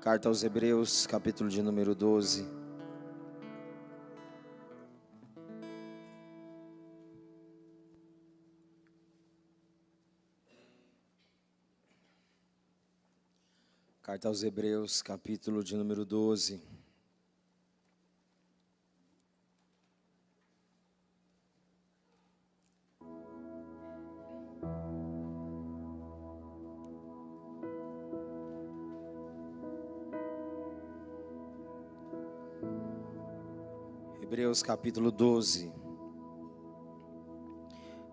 Carta aos Hebreus, capítulo de número 12. Carta aos Hebreus, capítulo de número 12. Hebreus capítulo 12.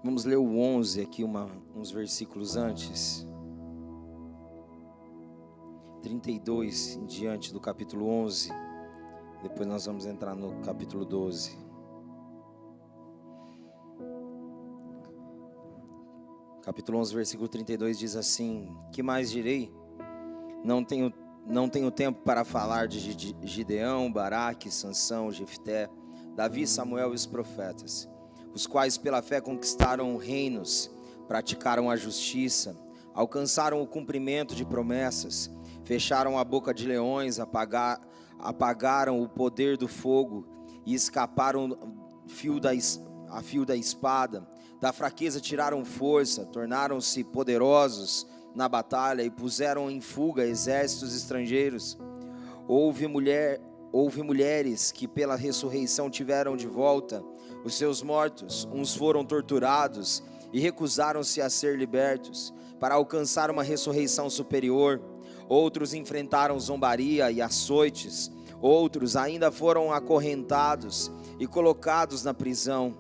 Vamos ler o 11 aqui, uns versículos antes. 32 em diante do capítulo 11. Depois nós vamos entrar no capítulo 12. Capítulo 11, versículo 32 diz assim: Que mais direi? Não tenho tempo para falar de Gideão, Baraque, Sansão, Jefté, Davi, Samuel e os profetas, os quais pela fé conquistaram reinos, praticaram a justiça, alcançaram o cumprimento de promessas, fecharam a boca de leões, apagaram o poder do fogo e escaparam a fio da espada. Da fraqueza tiraram força, tornaram-se poderosos na batalha e puseram em fuga exércitos estrangeiros. Houve mulheres que pela ressurreição tiveram de volta os seus mortos. Uns foram torturados e recusaram-se a ser libertos para alcançar uma ressurreição superior. Outros enfrentaram zombaria e açoites. Outros ainda foram acorrentados e colocados na prisão,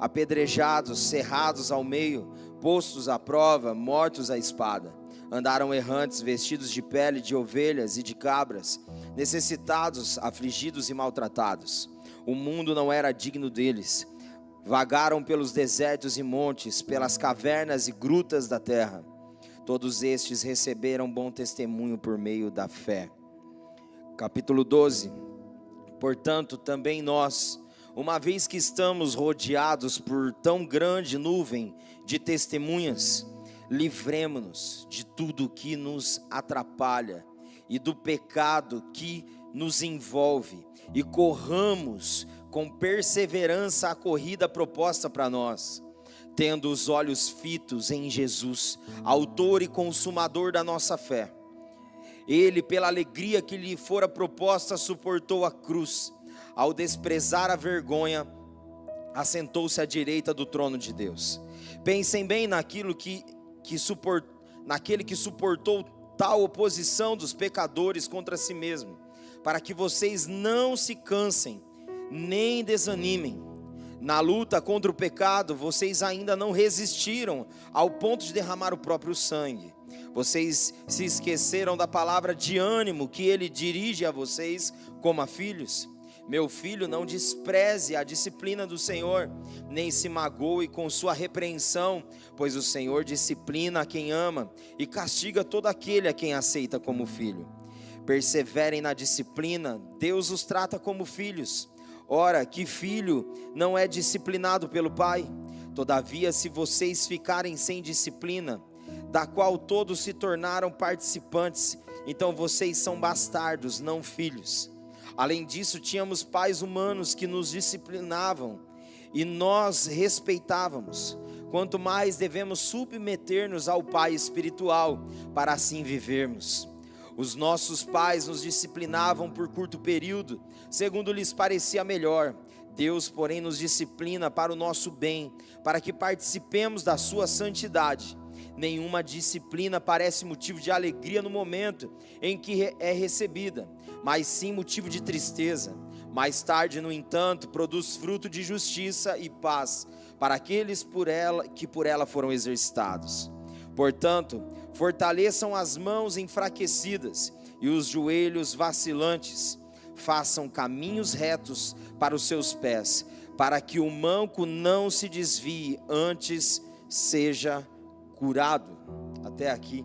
apedrejados, cerrados ao meio, postos à prova, mortos à espada. Andaram errantes, vestidos de pele de ovelhas e de cabras, necessitados, afligidos e maltratados. O mundo não era digno deles. Vagaram pelos desertos e montes, pelas cavernas e grutas da terra. Todos estes receberam bom testemunho por meio da fé. Capítulo 12. Portanto, também nós, uma vez que estamos rodeados por tão grande nuvem de testemunhas, livremo-nos de tudo que nos atrapalha e do pecado que nos envolve, e corramos com perseverança a corrida proposta para nós, tendo os olhos fitos em Jesus, autor e consumador da nossa fé. Ele, pela alegria que lhe fora proposta, suportou a cruz. Ao desprezar a vergonha, assentou-se à direita do trono de Deus. Pensem bem naquele que suportou tal oposição dos pecadores contra si mesmo, para que vocês não se cansem, nem desanimem. Na luta contra o pecado, vocês ainda não resistiram ao ponto de derramar o próprio sangue. Vocês se esqueceram da palavra de ânimo que ele dirige a vocês como a filhos. Meu filho, não despreze a disciplina do Senhor, nem se magoe com sua repreensão, pois o Senhor disciplina a quem ama e castiga todo aquele a quem aceita como filho. Perseverem na disciplina, Deus os trata como filhos. Ora, que filho não é disciplinado pelo pai? Todavia, se vocês ficarem sem disciplina, da qual todos se tornaram participantes, então vocês são bastardos, não filhos. Além disso, tínhamos pais humanos que nos disciplinavam e nós respeitávamos. Quanto mais devemos submeter-nos ao Pai espiritual, para assim vivermos. Os nossos pais nos disciplinavam por curto período, segundo lhes parecia melhor. Deus, porém, nos disciplina para o nosso bem, para que participemos da sua santidade. Nenhuma disciplina parece motivo de alegria no momento em que é recebida, mas sim motivo de tristeza. Mais tarde, no entanto, produz fruto de justiça e paz para aqueles que por ela foram exercitados. Portanto, fortaleçam as mãos enfraquecidas e os joelhos vacilantes. Façam caminhos retos para os seus pés, para que o manco não se desvie, antes seja curado. Até aqui.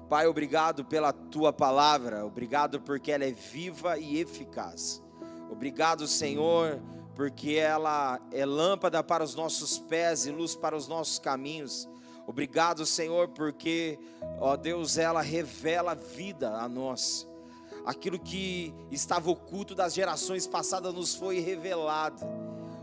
Pai, obrigado pela tua palavra, obrigado porque ela é viva e eficaz. Obrigado, Senhor, porque ela é lâmpada para os nossos pés e luz para os nossos caminhos. Obrigado, Senhor, porque, ó Deus, ela revela vida a nós. aquilo que estava oculto das gerações passadas nos foi revelado.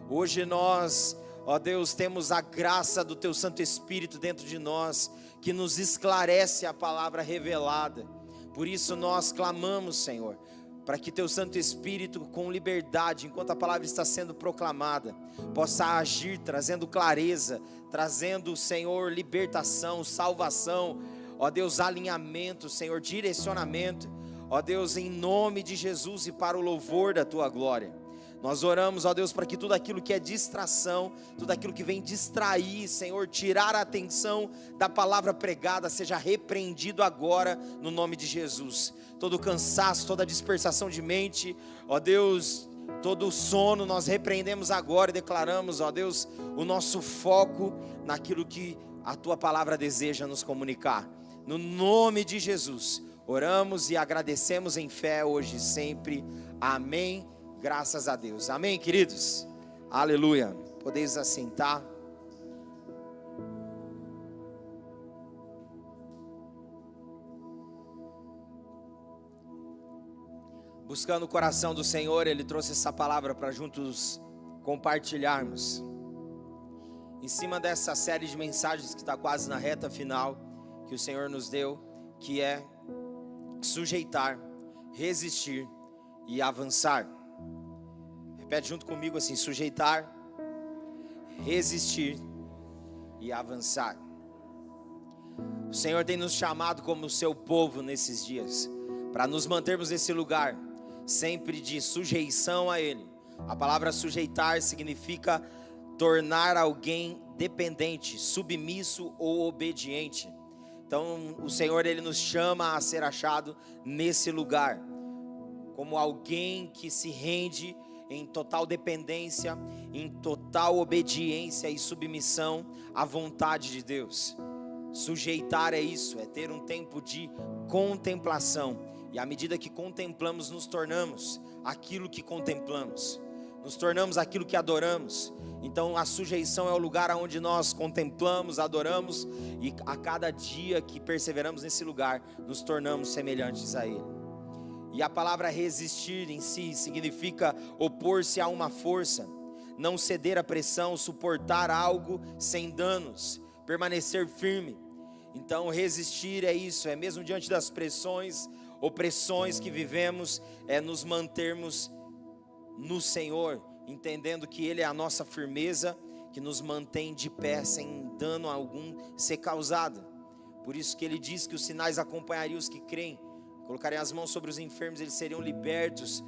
Hoje nós, ó Deus, temos a graça do Teu Santo Espírito dentro de nós, que nos esclarece a palavra revelada. Por isso nós clamamos, Senhor, para que Teu Santo Espírito, com liberdade, enquanto a palavra está sendo proclamada, possa agir, trazendo clareza, trazendo, Senhor, libertação, salvação, ó Deus, alinhamento, Senhor, direcionamento, ó Deus, em nome de Jesus e para o louvor da Tua glória. Nós oramos, ó Deus, para que tudo aquilo que é distração, tudo aquilo que vem distrair, Senhor, tirar a atenção da palavra pregada, seja repreendido agora, no nome de Jesus. Todo cansaço, toda dispersação de mente, ó Deus, todo sono, nós repreendemos agora e declaramos, ó Deus, o nosso foco naquilo que a Tua palavra deseja nos comunicar. No nome de Jesus, oramos e agradecemos em fé hoje e sempre. Amém. Graças a Deus. Amém, queridos? Aleluia. Podeis assentar. Buscando o coração do Senhor, Ele trouxe essa palavra para juntos compartilharmos. Em cima dessa série de mensagens que está quase na reta final, que o Senhor nos deu, que é sujeitar, resistir e avançar. Repete junto comigo assim: sujeitar, resistir e avançar. O Senhor tem nos chamado como seu povo nesses dias, para nos mantermos nesse lugar, sempre de sujeição a Ele. A palavra sujeitar significa tornar alguém dependente, submisso ou obediente. Então o Senhor, Ele nos chama a ser achado nesse lugar, como alguém que se rende em total dependência, em total obediência e submissão à vontade de Deus. Sujeitar é isso, é ter um tempo de contemplação, e à medida que contemplamos, nos tornamos aquilo que contemplamos, nos tornamos aquilo que adoramos. Então a sujeição é o lugar onde nós contemplamos, adoramos, e a cada dia que perseveramos nesse lugar, nos tornamos semelhantes a Ele. E a palavra resistir em si significa opor-se a uma força, não ceder à pressão, suportar algo sem danos, permanecer firme. Então resistir é isso, é mesmo diante das pressões, opressões que vivemos, é nos mantermos no Senhor, entendendo que Ele é a nossa firmeza, que nos mantém de pé sem dano algum ser causado. Por isso que Ele diz que os sinais acompanhariam os que creem. Colocarem as mãos sobre os enfermos, eles seriam libertos.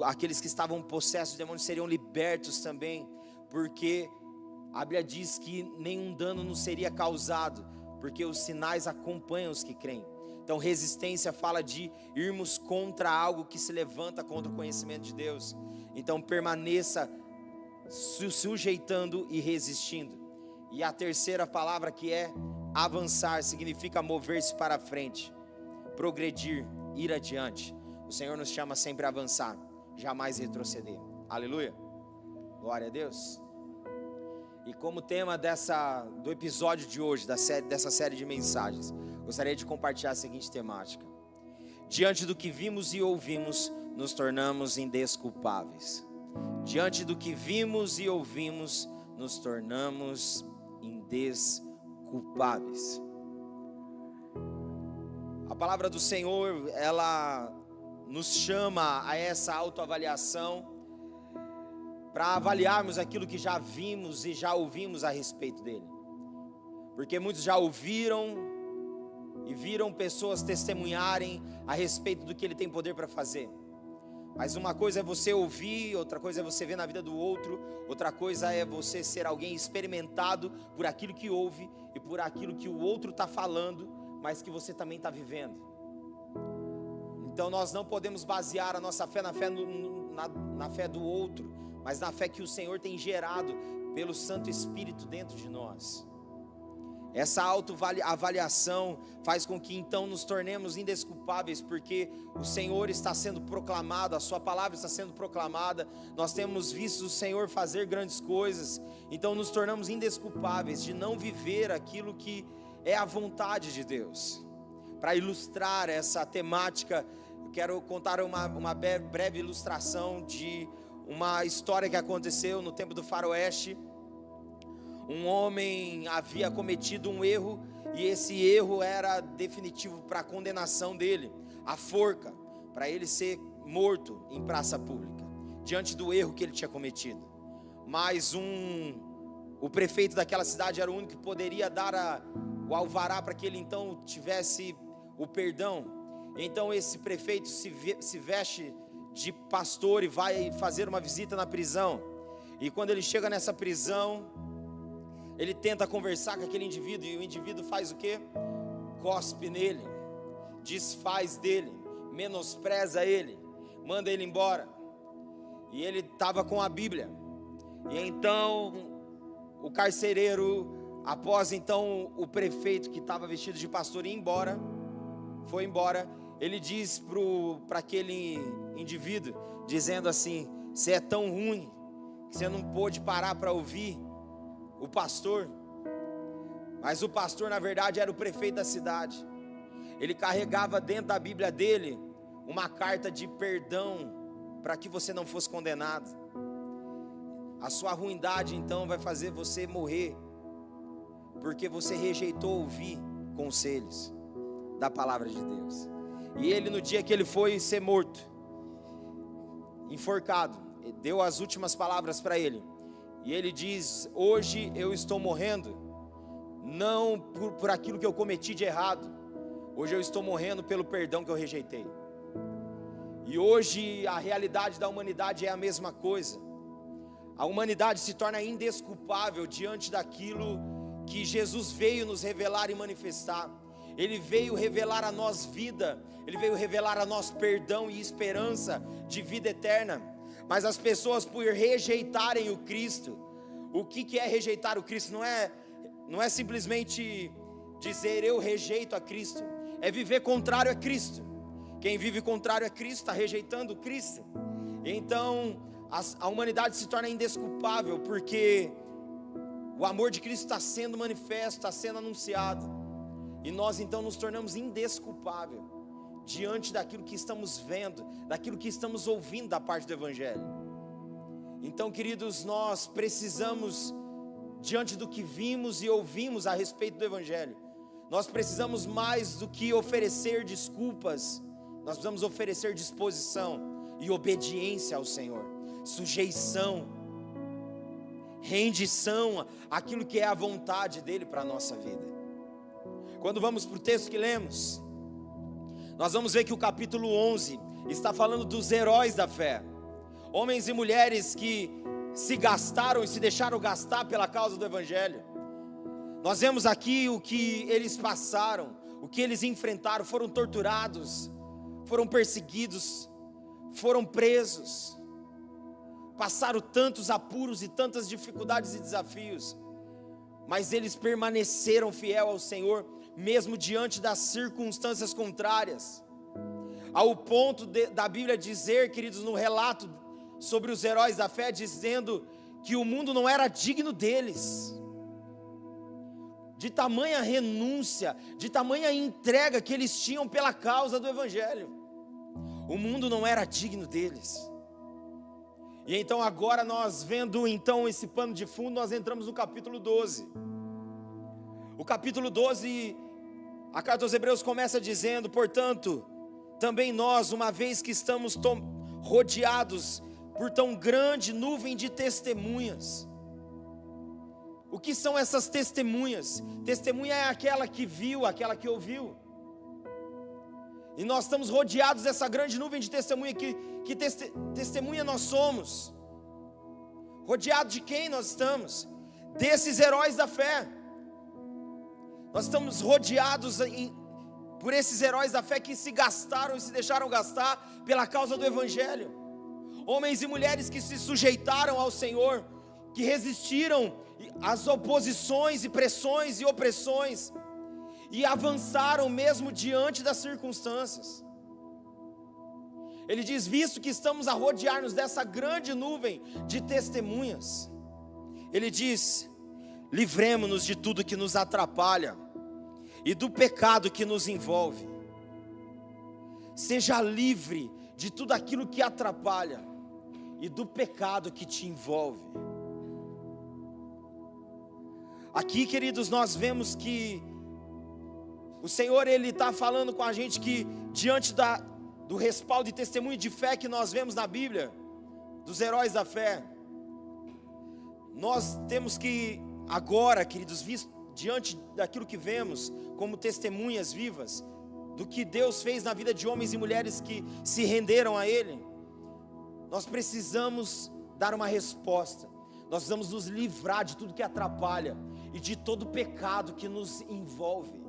Aqueles que estavam possessos de demônios seriam libertos também, porque a Bíblia diz que nenhum dano nos seria causado, porque os sinais acompanham os que creem. Então resistência fala de irmos contra algo que se levanta contra o conhecimento de Deus. Então permaneça sujeitando e resistindo. E a terceira palavra, que é avançar, significa mover-se para frente, progredir, ir adiante. O Senhor nos chama sempre a avançar, jamais retroceder. Aleluia, glória a Deus. E como tema do episódio de hoje, dessa série de mensagens, gostaria de compartilhar a seguinte temática: diante do que vimos e ouvimos, nos tornamos indesculpáveis. Diante do que vimos e ouvimos, nos tornamos indesculpáveis. A palavra do Senhor, ela nos chama a essa autoavaliação, para avaliarmos aquilo que já vimos e já ouvimos a respeito dele. Porque muitos já ouviram e viram pessoas testemunharem a respeito do que ele tem poder para fazer. Mas uma coisa é você ouvir, outra coisa é você ver na vida do outro, outra coisa é você ser alguém experimentado por aquilo que ouve e por aquilo que o outro está falando, mas que você também está vivendo. Então nós não podemos basear a nossa fé na fé do outro, mas na fé que o Senhor tem gerado pelo Santo Espírito dentro de nós. Essa autoavaliação faz com que então nos tornemos indesculpáveis, porque o Senhor está sendo proclamado, a sua palavra está sendo proclamada, nós temos visto o Senhor fazer grandes coisas, então nos tornamos indesculpáveis de não viver aquilo que é a vontade de Deus. Para ilustrar essa temática, quero contar uma breve ilustração de uma história que aconteceu no tempo do faroeste. Um homem havia cometido um erro, e esse erro era definitivo para a condenação dele, a forca, para ele ser morto em praça pública, diante do erro que ele tinha cometido. Mas o prefeito daquela cidade era o único que poderia dar o alvará para que ele então tivesse o perdão. Então esse prefeito se veste de pastor e vai fazer uma visita na prisão. E quando ele chega nessa prisão, ele tenta conversar com aquele indivíduo, e o indivíduo faz o quê? Cospe nele, desfaz dele, menospreza ele, manda ele embora. E ele estava com a Bíblia. E então o carcereiro, após então o prefeito que estava vestido de pastor ir embora, foi embora, ele diz para aquele indivíduo, dizendo assim: você é tão ruim que você não pôde parar para ouvir o pastor. Mas o pastor na verdade era o prefeito da cidade. Ele carregava dentro da Bíblia dele uma carta de perdão para que você não fosse condenado. A sua ruindade então vai fazer você morrer, porque você rejeitou ouvir conselhos da palavra de Deus. E ele, no dia que ele foi ser morto, enforcado, deu as últimas palavras para ele. E ele diz: hoje eu estou morrendo, não por aquilo que eu cometi de errado. Hoje eu estou morrendo pelo perdão que eu rejeitei. E hoje a realidade da humanidade é a mesma coisa. A humanidade se torna indesculpável diante daquilo que Jesus veio nos revelar e manifestar. Ele veio revelar a nós vida, Ele veio revelar a nós perdão e esperança de vida eterna. Mas as pessoas, por rejeitarem o Cristo, o que é rejeitar o Cristo? Não é simplesmente dizer eu rejeito a Cristo, é viver contrário a Cristo. Quem vive contrário a Cristo está rejeitando o Cristo. Então a humanidade se torna indesculpável, porque o amor de Cristo está sendo manifesto, está sendo anunciado. E nós então nos tornamos indesculpáveis diante daquilo que estamos vendo, daquilo que estamos ouvindo da parte do Evangelho. Então, queridos, nós precisamos, diante do que vimos e ouvimos a respeito do Evangelho, nós precisamos mais do que oferecer desculpas, nós precisamos oferecer disposição e obediência ao Senhor, sujeição, rendição àquilo que é a vontade dEle para a nossa vida. Quando vamos para o texto que lemos, nós vamos ver que o capítulo 11 está falando dos heróis da fé, homens e mulheres que se gastaram e se deixaram gastar pela causa do Evangelho. Nós vemos aqui o que eles passaram, o que eles enfrentaram. Foram torturados, foram perseguidos, foram presos, passaram tantos apuros e tantas dificuldades e desafios, mas eles permaneceram fiel ao Senhor, mesmo diante das circunstâncias contrárias, ao ponto da Bíblia dizer, queridos, no relato sobre os heróis da fé, dizendo que o mundo não era digno deles, de tamanha renúncia, de tamanha entrega que eles tinham pela causa do Evangelho. O mundo não era digno deles. E então agora nós vendo então esse pano de fundo, nós entramos no capítulo 12. O capítulo 12, a carta aos Hebreus começa dizendo: portanto, também nós, uma vez que estamos rodeados por tão grande nuvem de testemunhas. O que são essas testemunhas? Testemunha é aquela que viu, aquela que ouviu. E nós estamos rodeados dessa grande nuvem de testemunha. Que testemunha nós somos? Rodeados de quem nós estamos? Desses heróis da fé. Nós estamos rodeados por esses heróis da fé que se gastaram e se deixaram gastar pela causa do Evangelho. Homens e mulheres que se sujeitaram ao Senhor, que resistiram às oposições e pressões e opressões, e avançaram mesmo diante das circunstâncias. Ele diz: visto que estamos a rodear-nos dessa grande nuvem de testemunhas, ele diz: livremo-nos de tudo que nos atrapalha e do pecado que nos envolve. Seja livre de tudo aquilo que atrapalha e do pecado que te envolve. Aqui, queridos, nós vemos que o Senhor, Ele está falando com a gente que diante do respaldo e testemunho de fé que nós vemos na Bíblia, dos heróis da fé, nós temos que agora, queridos, diante daquilo que vemos como testemunhas vivas, do que Deus fez na vida de homens e mulheres que se renderam a Ele, nós precisamos dar uma resposta. Nós precisamos nos livrar de tudo que atrapalha e de todo pecado que nos envolve.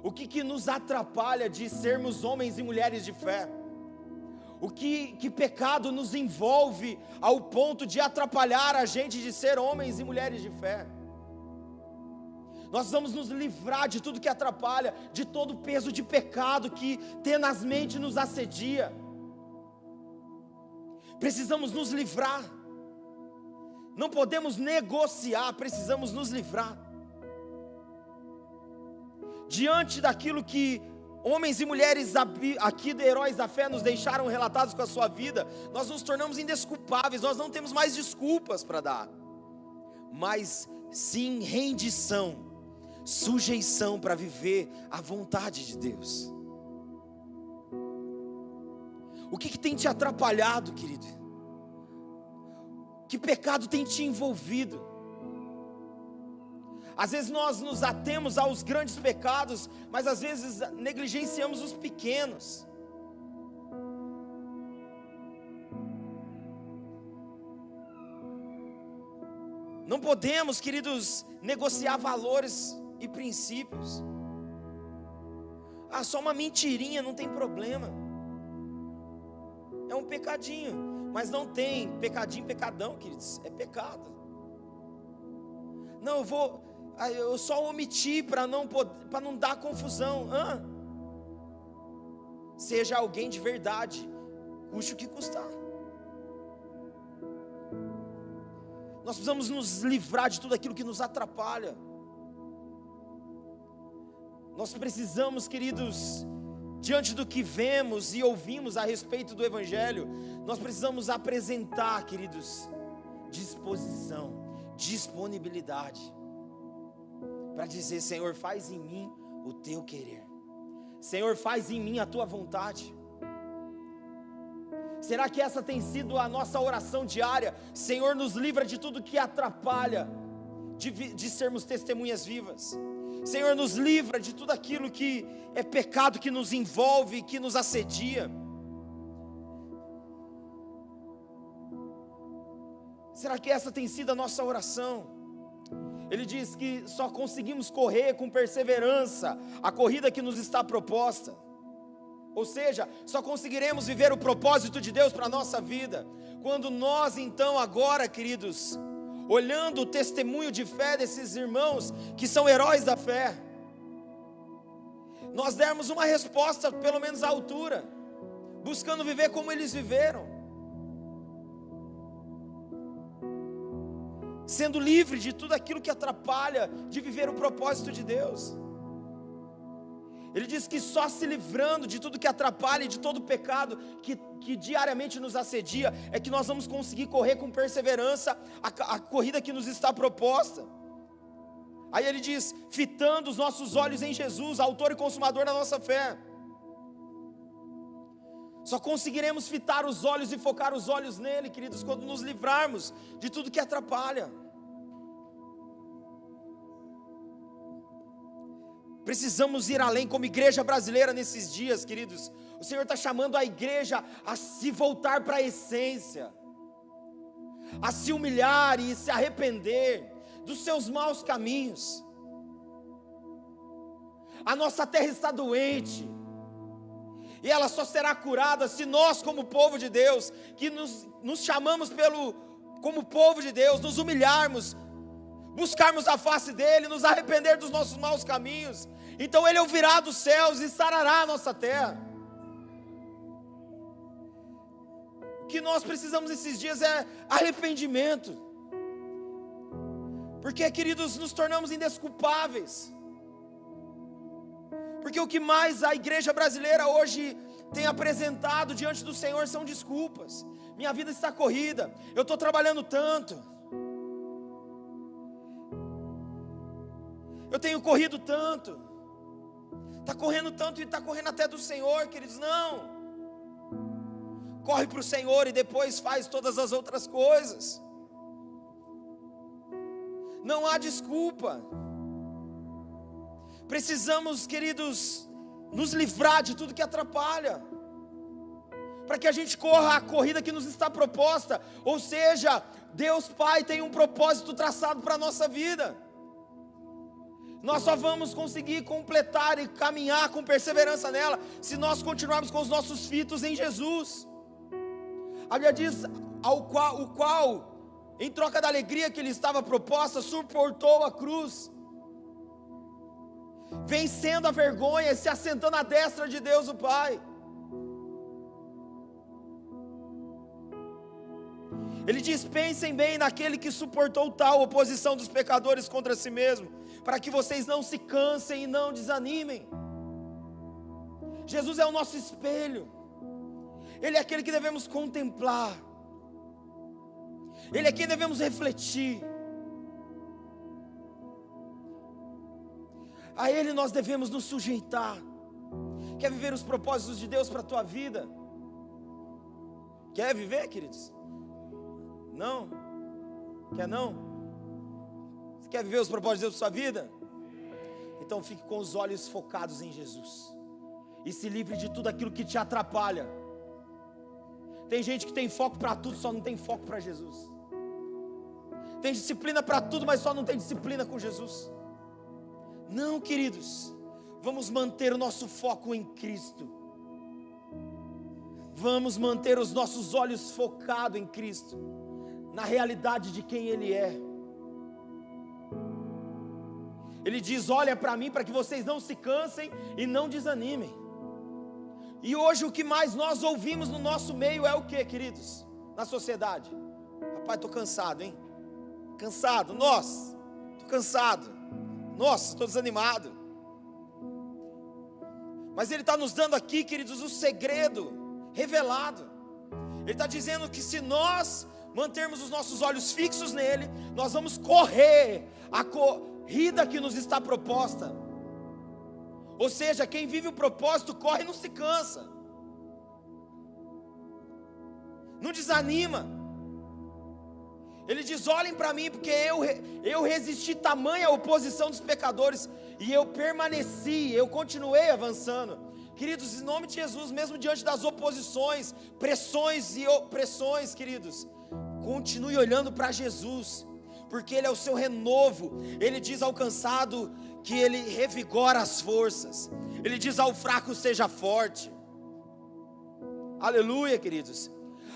O que nos atrapalha de sermos homens e mulheres de fé? Que pecado nos envolve ao ponto de atrapalhar a gente de ser homens e mulheres de fé? Nós vamos nos livrar de tudo que atrapalha, de todo o peso de pecado que tenazmente nos assedia. Precisamos nos livrar. Não podemos negociar, precisamos nos livrar. Diante daquilo que homens e mulheres aqui de heróis da fé nos deixaram relatados com a sua vida, nós nos tornamos indesculpáveis, nós não temos mais desculpas para dar, mas sim rendição, sujeição para viver a vontade de Deus. O que tem te atrapalhado, querido? Que pecado tem te envolvido? Às vezes nós nos atemos aos grandes pecados, mas às vezes negligenciamos os pequenos. Não podemos, queridos, negociar valores e princípios. Só uma mentirinha, não tem problema. É um pecadinho, mas não tem pecadinho, pecadão, queridos, é pecado. Não, eu só omiti para não dar confusão. Seja alguém de verdade, custe o que custar. Nós precisamos nos livrar de tudo aquilo que nos atrapalha. Nós precisamos, queridos, diante do que vemos e ouvimos a respeito do Evangelho, nós precisamos apresentar, queridos, disposição, disponibilidade, para dizer: Senhor, faz em mim o teu querer, Senhor, faz em mim a tua vontade. Será que essa tem sido a nossa oração diária? Senhor, nos livra de tudo que atrapalha de sermos testemunhas vivas. Senhor, nos livra de tudo aquilo que é pecado, que nos envolve, que nos assedia. Será que essa tem sido a nossa oração? Ele diz que só conseguimos correr com perseverança a corrida que nos está proposta. Ou seja, só conseguiremos viver o propósito de Deus para a nossa vida quando nós então agora, queridos, olhando o testemunho de fé desses irmãos que são heróis da fé, nós dermos uma resposta pelo menos à altura, buscando viver como eles viveram, sendo livre de tudo aquilo que atrapalha de viver o propósito de Deus. Ele diz que só se livrando de tudo que atrapalha e de todo pecado que diariamente nos assedia, é que nós vamos conseguir correr com perseverança a corrida que nos está proposta. Aí ele diz: fitando os nossos olhos em Jesus, autor e consumador da nossa fé. Só conseguiremos fitar os olhos e focar os olhos nele, queridos, quando nos livrarmos de tudo que atrapalha. Precisamos ir além como igreja brasileira nesses dias, queridos. O Senhor está chamando a igreja a se voltar para a essência, a se humilhar e se arrepender dos seus maus caminhos. A nossa terra está doente, e ela só será curada se nós, como povo de Deus, que nos chamamos como povo de Deus, nos humilharmos, buscarmos a face dEle, nos arrepender dos nossos maus caminhos. Então Ele ouvirá dos céus e sarará a nossa terra. O que nós precisamos esses dias é arrependimento, porque, queridos, nos tornamos indesculpáveis. Porque o que mais a igreja brasileira hoje tem apresentado diante do Senhor são desculpas. Minha vida está corrida, eu estou trabalhando tanto, eu tenho corrido tanto, está correndo tanto e está correndo até do Senhor, queridos. Não, corre para o Senhor e depois faz todas as outras coisas. Não há desculpa. Precisamos, queridos, nos livrar de tudo que atrapalha, para que a gente corra a corrida que nos está proposta. Ou seja, Deus Pai tem um propósito traçado para a nossa vida. Nós só vamos conseguir completar e caminhar com perseverança nela se nós continuarmos com os nossos fitos em Jesus. A Bíblia diz, o qual, em troca da alegria que lhe estava proposta, suportou a cruz, vencendo a vergonha e se assentando à destra de Deus o Pai. Ele diz: pensem bem naquele que suportou tal oposição dos pecadores contra si mesmo, para que vocês não se cansem e não desanimem. Jesus é o nosso espelho, Ele é aquele que devemos contemplar, Ele é quem devemos refletir, a Ele nós devemos nos sujeitar. Quer viver os propósitos de Deus para a tua vida? Quer viver, queridos? Não? Quer não? Você quer viver os propósitos de Deus para a sua vida? Então fique com os olhos focados em Jesus e se livre de tudo aquilo que te atrapalha. Tem gente que tem foco para tudo, só não tem foco para Jesus. Tem disciplina para tudo, mas só não tem disciplina com Jesus. Não, queridos, vamos manter o nosso foco em Cristo. Vamos manter os nossos olhos focados em Cristo, na realidade de quem Ele é. Ele diz: olha para mim, para que vocês não se cansem e não desanimem. E hoje o que mais nós ouvimos no nosso meio é o que, queridos? Na sociedade: rapaz, estou cansado, hein? Cansado, nossa, estou cansado, nossa, estou desanimado. Mas Ele está nos dando aqui, queridos, o segredo revelado. Ele está dizendo que se nós mantermos os nossos olhos fixos nele, nós vamos correr a corrida que nos está proposta. Ou seja, quem vive o propósito corre e não se cansa, não desanima. Ele diz: olhem para mim, porque eu resisti tamanha oposição dos pecadores, e eu permaneci, eu continuei avançando. Queridos, em nome de Jesus, mesmo diante das oposições, pressões e opressões, queridos, continue olhando para Jesus, porque Ele é o seu renovo. Ele diz ao cansado que Ele revigora as forças. Ele diz ao fraco: seja forte. Aleluia, queridos.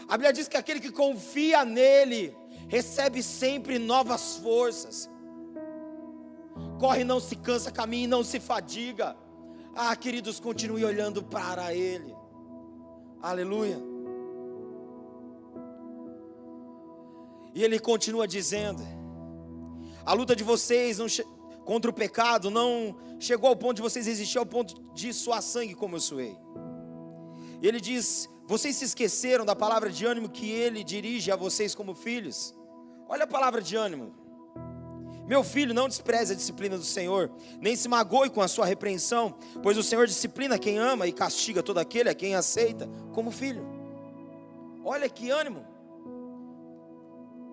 A Bíblia diz que aquele que confia nele recebe sempre novas forças. Corre e não se cansa, caminha e não se fadiga. Ah, queridos, continue olhando para Ele. Aleluia. E Ele continua dizendo: a luta de vocês contra o pecado não chegou ao ponto de vocês resistir ao ponto de suar sangue como eu suei. E Ele diz: vocês se esqueceram da palavra de ânimo que Ele dirige a vocês como filhos. Olha a palavra de ânimo: meu filho, não despreze a disciplina do Senhor, nem se magoe com a sua repreensão, pois o Senhor disciplina quem ama e castiga todo aquele a quem aceita como filho. Olha que ânimo.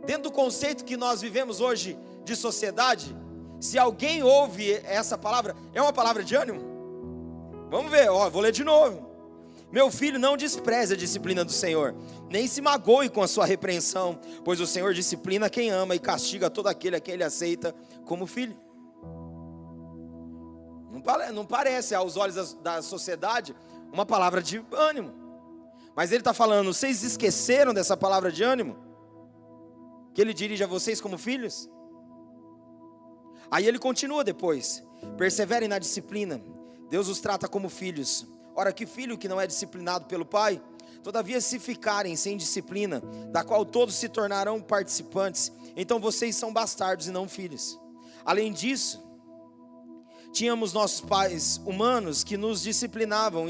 Dentro do conceito que nós vivemos hoje de sociedade, se alguém ouve essa palavra, é uma palavra de ânimo? Vamos ver, vou ler de novo. Meu filho, não despreze a disciplina do Senhor, nem se magoe com a sua repreensão, pois o Senhor disciplina quem ama e castiga todo aquele a quem Ele aceita como filho. Não parece aos olhos da sociedade uma palavra de ânimo, mas Ele está falando: vocês esqueceram dessa palavra de ânimo que Ele dirige a vocês como filhos? Aí Ele continua depois: perseverem na disciplina, Deus os trata como filhos. Ora, que filho que não é disciplinado pelo pai? Todavia, se ficarem sem disciplina, da qual todos se tornarão participantes, então vocês são bastardos e não filhos. Além disso, Tínhamos nossos pais humanos que nos disciplinavam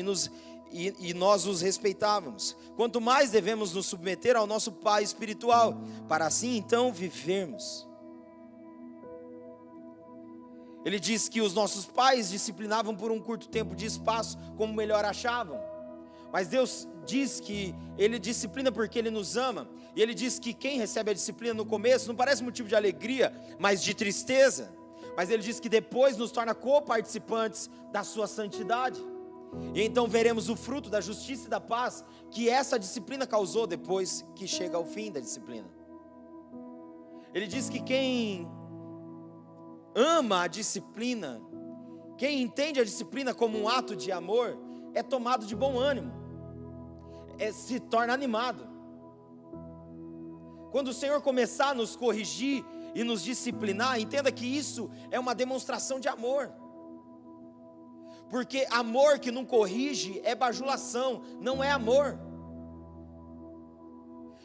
e nós os respeitávamos. Quanto mais devemos nos submeter ao nosso Pai espiritual, para assim então vivermos. Ele diz que os nossos pais disciplinavam por um curto tempo de espaço, como melhor achavam. Mas Deus diz que Ele disciplina porque Ele nos ama. E Ele diz que quem recebe a disciplina no começo não parece motivo de alegria, mas de tristeza. Mas Ele diz que depois nos torna coparticipantes da sua santidade. E então veremos o fruto da justiça e da paz que essa disciplina causou depois que chega ao fim da disciplina. Ele diz que quem ama a disciplina, quem entende a disciplina como um ato de amor, é tomado de bom ânimo, se torna animado. Quando o Senhor começar a nos corrigir e nos disciplinar, entenda que isso é uma demonstração de amor. Porque amor que não corrige é bajulação, não é amor.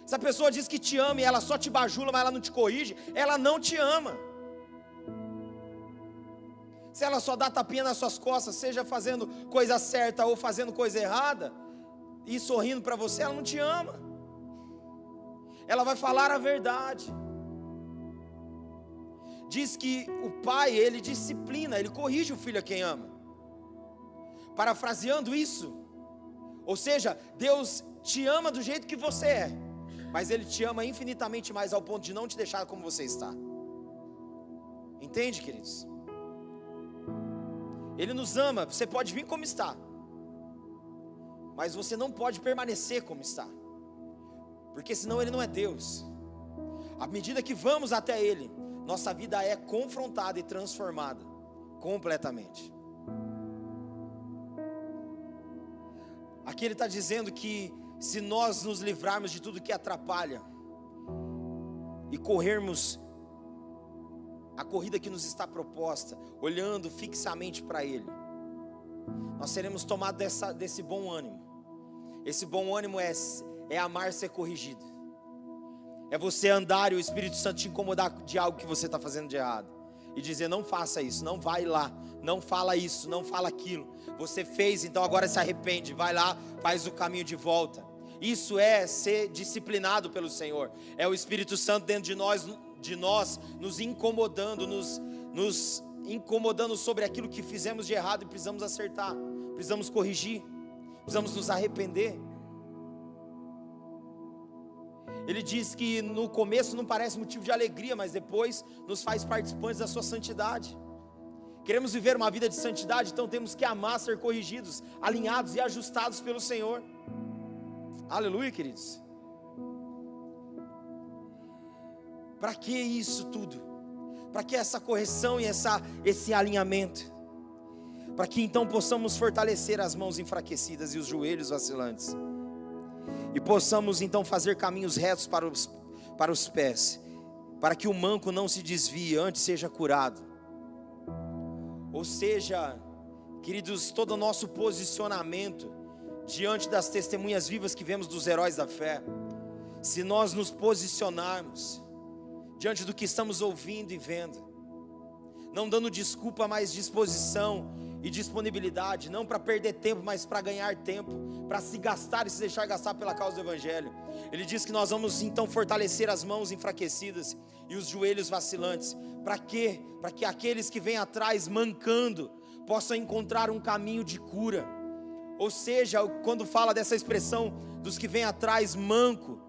Se a pessoa diz que te ama e ela só te bajula, mas ela não te corrige, ela não te ama. Se ela só dá tapinha nas suas costas, seja fazendo coisa certa ou fazendo coisa errada, e sorrindo para você, ela não te ama. Ela vai falar a verdade. Diz que o pai, ele disciplina, ele corrige o filho a quem ama. Parafraseando isso, ou seja, Deus te ama do jeito que você é, mas Ele te ama infinitamente mais ao ponto de não te deixar como você está. Entende, queridos? Ele nos ama, você pode vir como está, mas você não pode permanecer como está, porque senão Ele não é Deus. À medida que vamos até Ele, nossa vida é confrontada e transformada completamente. Aqui ele está dizendo que se nós nos livrarmos de tudo que atrapalha e corrermos a corrida que nos está proposta, olhando fixamente para Ele, nós seremos tomados desse bom ânimo. Esse bom ânimo é amar ser corrigido, é você andar e o Espírito Santo te incomodar de algo que você está fazendo de errado e dizer: não faça isso, não vai lá, não fala isso, não fala aquilo. Você fez, então agora se arrepende, vai lá, faz o caminho de volta. Isso é ser disciplinado pelo Senhor. É o Espírito Santo dentro de nós nos incomodando, nos incomodando sobre aquilo que fizemos de errado e precisamos acertar, precisamos corrigir, precisamos nos arrepender. Ele diz que no começo não parece motivo de alegria, mas depois nos faz participantes da sua santidade. Queremos viver uma vida de santidade, então temos que amar ser corrigidos, alinhados e ajustados pelo Senhor. Aleluia, queridos. Para que isso tudo? Para que essa correção e esse alinhamento? Para que então possamos fortalecer as mãos enfraquecidas e os joelhos vacilantes, e possamos então fazer caminhos retos para os pés, para que o manco não se desvie, antes seja curado. Ou seja, queridos, todo o nosso posicionamento diante das testemunhas vivas que vemos dos heróis da fé, se nós nos posicionarmos diante do que estamos ouvindo e vendo, não dando desculpa, mas disposição e disponibilidade, não para perder tempo, mas para ganhar tempo, para se gastar e se deixar gastar pela causa do Evangelho. Ele diz que nós vamos então fortalecer as mãos enfraquecidas e os joelhos vacilantes. Para quê? Para que aqueles que vêm atrás mancando possam encontrar um caminho de cura. Ou seja, quando fala dessa expressão dos que vêm atrás manco,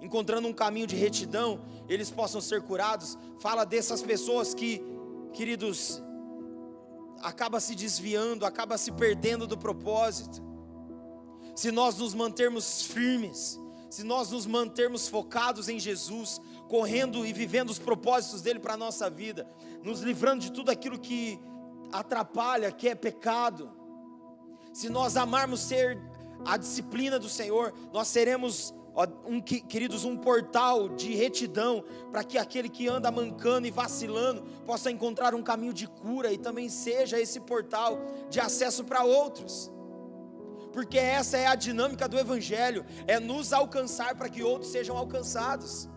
encontrando um caminho de retidão, eles possam ser curados, fala dessas pessoas que, queridos, acaba se desviando, acaba se perdendo do propósito. Se nós nos mantermos firmes, se nós nos mantermos focados em Jesus, correndo e vivendo os propósitos dele para a nossa vida, nos livrando de tudo aquilo que atrapalha, que é pecado, se nós amarmos ser a disciplina do Senhor, nós seremos, queridos, um portal de retidão, para que aquele que anda mancando e vacilando possa encontrar um caminho de cura e também seja esse portal de acesso para outros. Porque essa é a dinâmica do Evangelho, é nos alcançar para que outros sejam alcançados.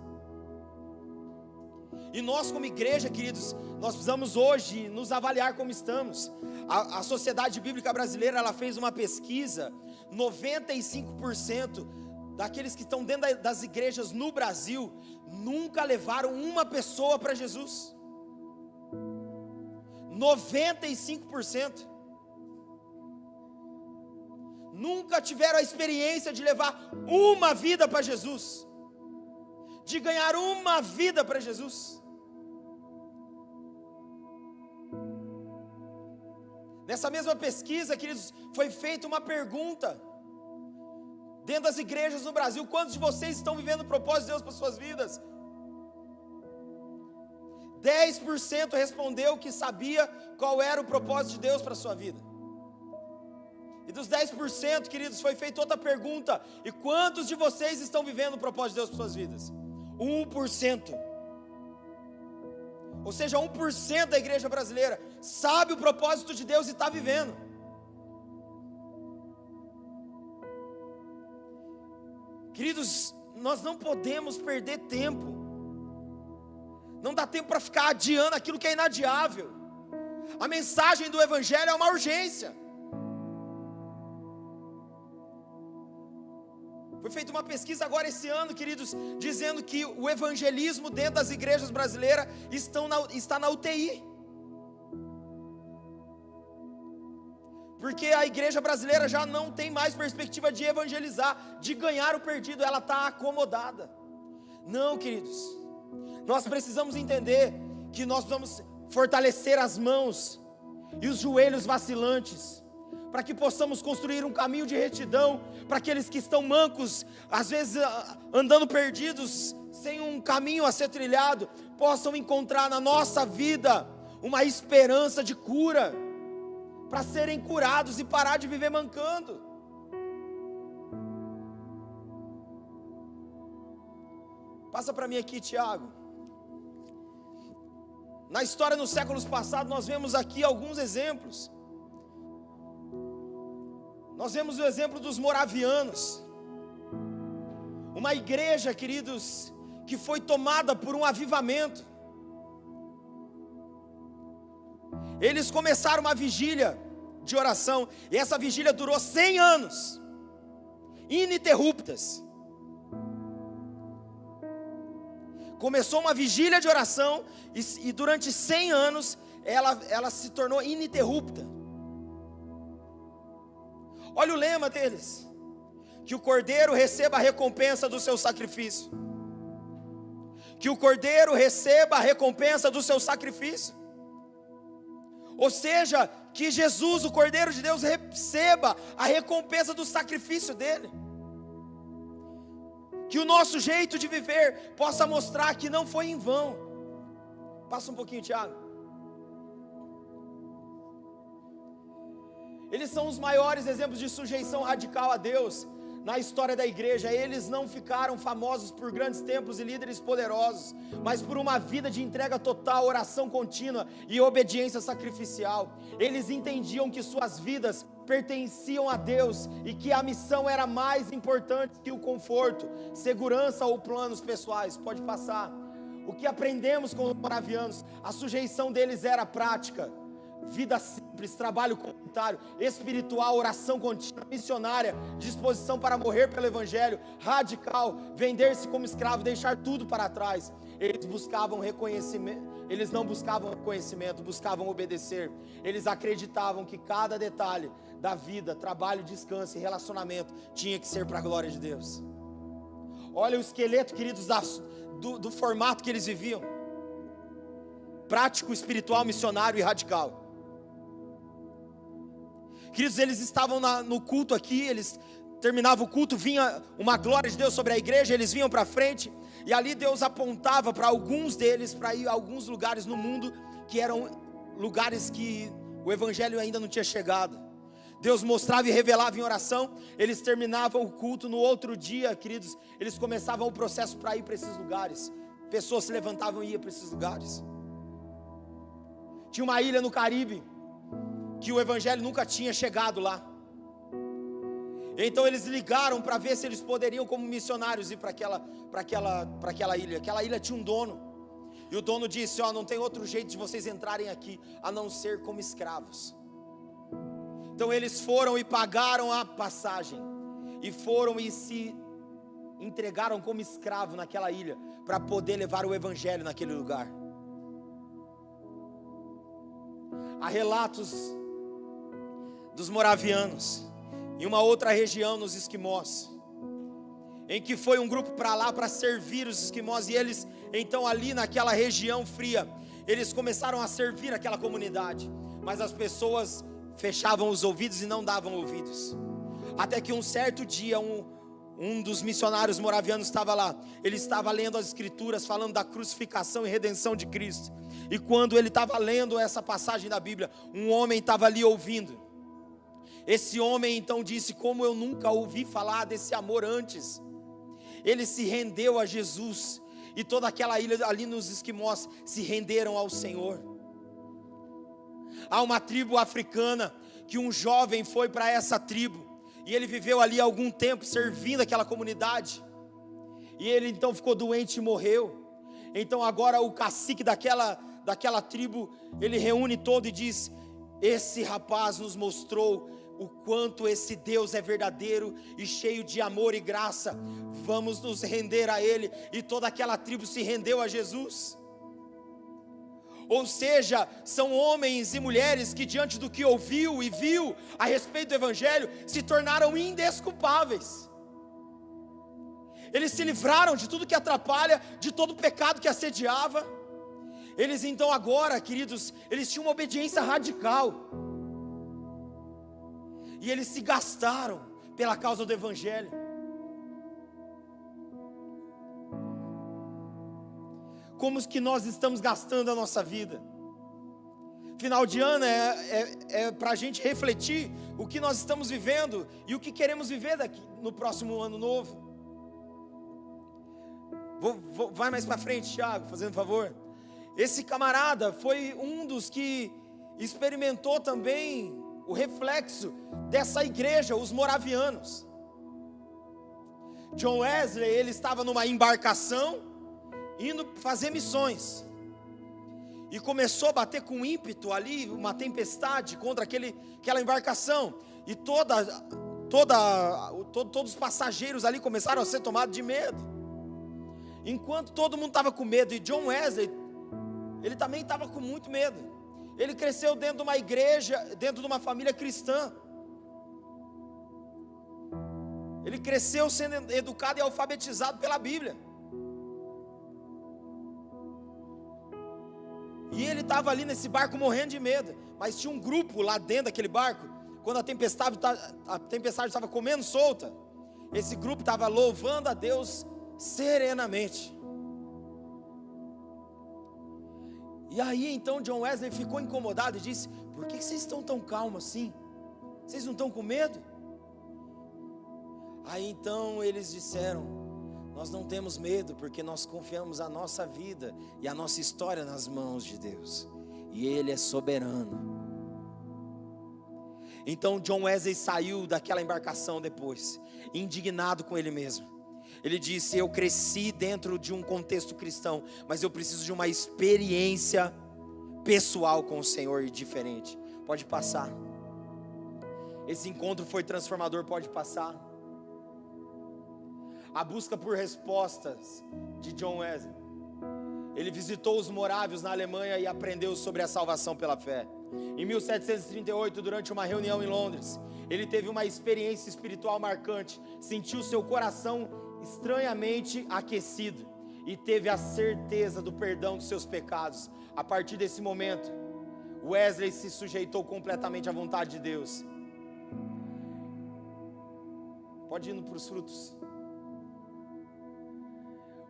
E nós como igreja, queridos, nós precisamos hoje nos avaliar como estamos. A Sociedade Bíblica Brasileira, ela fez uma pesquisa, 95% daqueles que estão dentro das igrejas no Brasil, nunca levaram uma pessoa para Jesus. 95%. Nunca tiveram a experiência de levar uma vida para Jesus, de ganhar uma vida para Jesus. Nessa mesma pesquisa, queridos, foi feita uma pergunta dentro das igrejas no Brasil: quantos de vocês estão vivendo o propósito de Deus para suas vidas? 10% respondeu que sabia qual era o propósito de Deus para a sua vida. E dos 10%, queridos, foi feita outra pergunta: e quantos de vocês estão vivendo o propósito de Deus para suas vidas? 1%. Ou seja, 1% da igreja brasileira sabe o propósito de Deus e está vivendo. Queridos, nós não podemos perder tempo. Não dá tempo para ficar adiando aquilo que é inadiável. A mensagem do Evangelho é uma urgência. Foi feita uma pesquisa agora esse ano, queridos, dizendo que o evangelismo dentro das igrejas brasileiras está na UTI. Porque a igreja brasileira já não tem mais perspectiva de evangelizar, de ganhar o perdido, ela está acomodada. Não, queridos, nós precisamos entender que nós precisamos fortalecer as mãos e os joelhos vacilantes, para que possamos construir um caminho de retidão, para aqueles que estão mancos, às vezes andando perdidos, sem um caminho a ser trilhado, possam encontrar na nossa vida uma esperança de cura, para serem curados e parar de viver mancando. Passa para mim aqui, Tiago. Na história, nos séculos passados, nós vemos aqui alguns exemplos. Nós vemos o exemplo dos moravianos, uma igreja, queridos, que foi tomada por um avivamento. Eles começaram uma vigília de oração, e essa vigília durou 100 anos, ininterruptas. Começou uma vigília de oração, e durante 100 anos, ela se tornou ininterrupta. Olha o lema deles: que o cordeiro receba a recompensa do seu sacrifício. Que o cordeiro receba a recompensa do seu sacrifício. Ou seja, que Jesus, o Cordeiro de Deus, receba a recompensa do sacrifício dele. Que o nosso jeito de viver possa mostrar que não foi em vão. Passa um pouquinho, Tiago. Eles são os maiores exemplos de sujeição radical a Deus na história da igreja. Eles não ficaram famosos por grandes templos e líderes poderosos, mas por uma vida de entrega total, oração contínua e obediência sacrificial. Eles entendiam que suas vidas pertenciam a Deus e que a missão era mais importante que o conforto, segurança ou planos pessoais. Pode passar. O que aprendemos com os moravianos? A sujeição deles era prática. Vida simples, trabalho comunitário, espiritual, oração contínua, missionária, disposição para morrer pelo Evangelho, radical, vender-se como escravo, deixar tudo para trás. Eles buscavam reconhecimento, eles não buscavam reconhecimento, buscavam obedecer. Eles acreditavam que cada detalhe da vida, trabalho, descanso e relacionamento tinha que ser para a glória de Deus. Olha o esqueleto, queridos, do formato que eles viviam: prático, espiritual, missionário e radical. Queridos, eles estavam no culto aqui, eles terminavam o culto, vinha uma glória de Deus sobre a igreja, eles vinham para frente, e ali Deus apontava para alguns deles, para ir a alguns lugares no mundo, que eram lugares que o Evangelho ainda não tinha chegado. Deus mostrava e revelava em oração, eles terminavam o culto, no outro dia, queridos, eles começavam o processo para ir para esses lugares. Pessoas se levantavam e iam para esses lugares. Tinha uma ilha no Caribe, que o Evangelho nunca tinha chegado lá. Então eles ligaram para ver se eles poderiam, como missionários, ir para aquela ilha. Aquela ilha tinha um dono. E o dono disse: não tem outro jeito de vocês entrarem aqui a não ser como escravos. Então eles foram e pagaram a passagem, e foram e se entregaram como escravo naquela ilha, para poder levar o evangelho naquele lugar. Há relatos dos moravianos, em uma outra região nos esquimós, em que foi um grupo para lá para servir os esquimós, e eles então ali naquela região fria, eles começaram a servir aquela comunidade, mas as pessoas fechavam os ouvidos e não davam ouvidos, até que um certo dia um dos missionários moravianos estava lá, ele estava lendo as escrituras, falando da crucificação e redenção de Cristo, e quando ele estava lendo essa passagem da Bíblia, um homem estava ali ouvindo. Esse homem então disse: como eu nunca ouvi falar desse amor antes. Ele se rendeu a Jesus, e toda aquela ilha ali nos esquimós se renderam ao Senhor. Há uma tribo africana, que um jovem foi para essa tribo, e ele viveu ali algum tempo servindo aquela comunidade, e ele então ficou doente e morreu. Então agora o cacique daquela tribo, ele reúne todo e diz: esse rapaz nos mostrou o quanto esse Deus é verdadeiro e cheio de amor e graça, vamos nos render a Ele. E toda aquela tribo se rendeu a Jesus. Ou seja, são homens e mulheres que diante do que ouviu e viu a respeito do Evangelho, se tornaram indesculpáveis. Eles se livraram de tudo que atrapalha, de todo pecado que assediava. Eles então agora, queridos, eles tinham uma obediência radical, e eles se gastaram pela causa do Evangelho. Como que nós estamos gastando a nossa vida? Final de ano é para a gente refletir o que nós estamos vivendo e o que queremos viver daqui no próximo ano novo. Vai mais para frente, Thiago, fazendo favor. Esse camarada foi um dos que experimentou também o reflexo dessa igreja, os moravianos. John Wesley, ele estava numa embarcação, indo fazer missões, e começou a bater com ímpeto ali, uma tempestade contra aquela embarcação, e todos os passageiros ali começaram a ser tomados de medo, enquanto todo mundo estava com medo, e John Wesley, ele também estava com muito medo. Ele cresceu dentro de uma igreja, dentro de uma família cristã. Ele cresceu sendo educado e alfabetizado pela Bíblia. E ele estava ali nesse barco morrendo de medo. Mas tinha um grupo lá dentro daquele barco. Quando a tempestade estava comendo solta, esse grupo estava louvando a Deus serenamente. E aí então John Wesley ficou incomodado e disse: por que vocês estão tão calmos assim? Vocês não estão com medo? Aí então eles disseram: nós não temos medo, porque nós confiamos a nossa vida e a nossa história nas mãos de Deus, e Ele é soberano. Então John Wesley saiu daquela embarcação depois, indignado com ele mesmo. Ele disse: eu cresci dentro de um contexto cristão, mas eu preciso de uma experiência pessoal com o Senhor e diferente. Pode passar. Esse encontro foi transformador, pode passar. A busca por respostas de John Wesley. Ele visitou os morávios na Alemanha e aprendeu sobre a salvação pela fé. Em 1738, durante uma reunião em Londres, ele teve uma experiência espiritual marcante. Sentiu seu coração estranhamente aquecido e teve a certeza do perdão dos seus pecados. A partir desse momento, Wesley se sujeitou completamente à vontade de Deus. Pode ir para os frutos.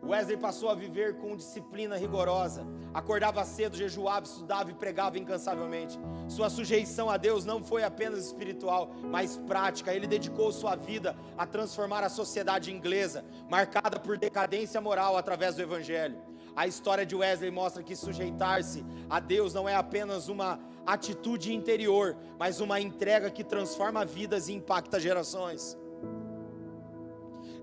Wesley passou a viver com disciplina rigorosa, acordava cedo, jejuava, estudava e pregava incansavelmente. Sua sujeição a Deus não foi apenas espiritual, mas prática. Ele dedicou sua vida a transformar a sociedade inglesa, marcada por decadência moral através do Evangelho. A história de Wesley mostra que sujeitar-se a Deus não é apenas uma atitude interior, mas uma entrega que transforma vidas e impacta gerações.